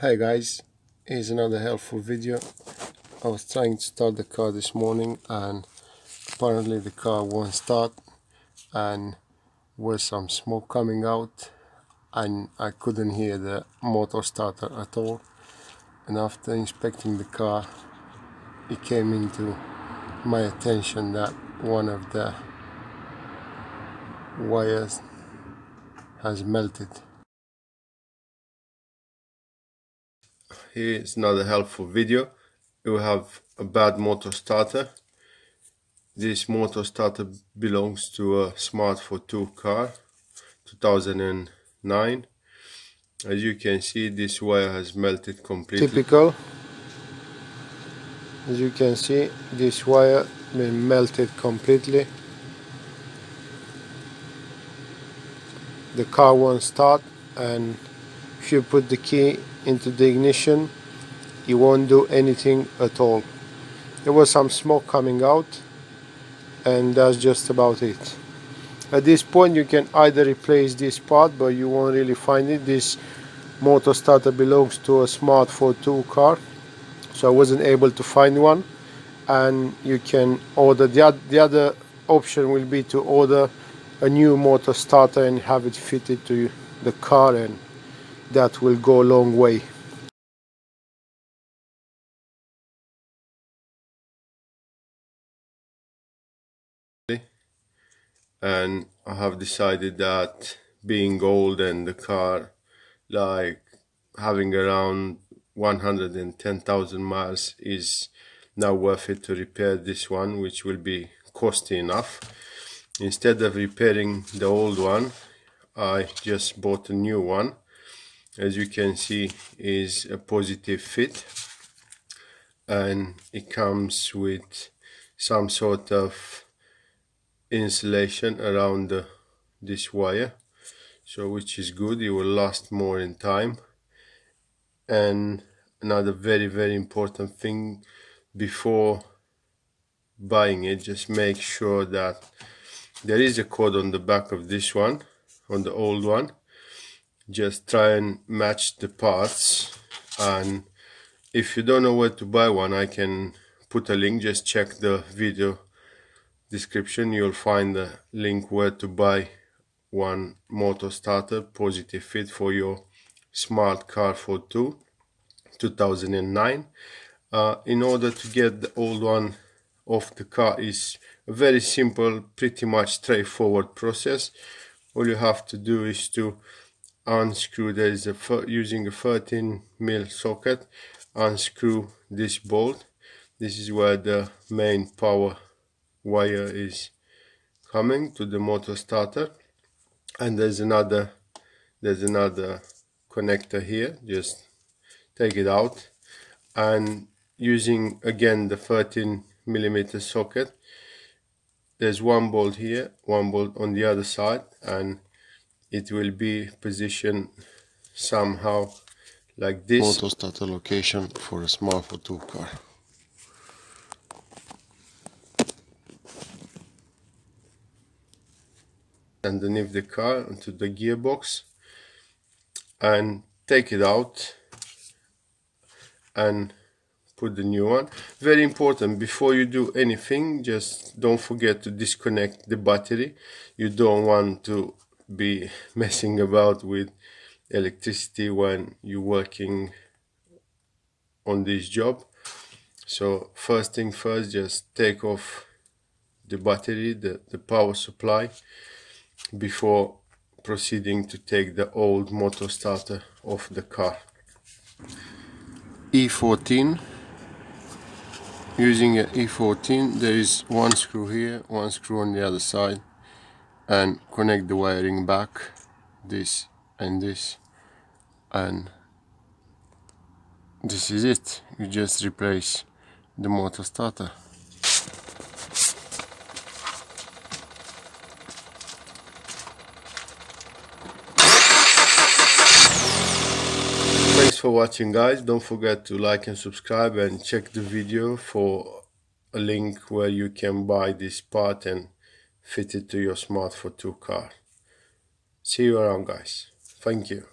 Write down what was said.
Hi guys, here's another helpful video. I was trying to start the car this morning and apparently the car won't start, and with some smoke coming out, and I couldn't hear the motor starter at all. And after inspecting the car, it came into my attention that one of the wires has melted. Here is another helpful video. You have a bad motor starter. This motor starter belongs to a Smart Fortwo car, 2009. As you can see, this wire has melted completely. Typical. As you can see, this wire been melted completely. The car won't start, and if you put the key into the ignition, it won't do anything at all. There was some smoke coming out, and that's just about it. At this point you can either replace this part, but you won't really find it. This motor starter belongs to a Smart Fortwo car, so I wasn't able to find one. And you can order the other option will be to order a new motor starter and have it fitted to the car, and that will go a long way. And I have decided that being old and the car like having around 110,000 miles is now worth it to repair this one, which will be costly enough. Instead of repairing the old one, I just bought a new one. As you can see, is a positive fit, and it comes with some sort of insulation around this wire, so which is good. It will last more in time. And another very important thing, before buying it, just make sure that there is a code on the back of this one, on the old one. Just try and match the parts, and if you don't know where to buy one, I can put a link. Just check the video description, you'll find the link where to buy one motor starter positive fit for your smart car Fortwo 2009. In order to get the old one off the car is a very simple, pretty much straightforward process. All you have to do is to unscrew, there is using a 13mm socket, unscrew this bolt. This is where the main power wire is coming to the motor starter, and there's another connector here. Just take it out, and using again the 13mm socket, there's one bolt here, one bolt on the other side, and it will be positioned somehow like this. Motor starter location for a Smart Fortwo car. Underneath the car onto the gearbox, and take it out and put the new one. Very important, before you do anything, just don't forget to disconnect the battery. You don't want to be messing about with electricity when you're working on this job. So first thing first, just take off the battery, the power supply, before proceeding to take the old motor starter off the car. E14. Using an E14, there is one screw here, one screw on the other side, and connect the wiring back, this and this, and this is it. You just replace the motor starter. Thanks for watching, guys. Don't forget to like and subscribe, and check the video for a link where you can buy this part and fit it to your Smart Fortwo car. See you around, guys. Thank you.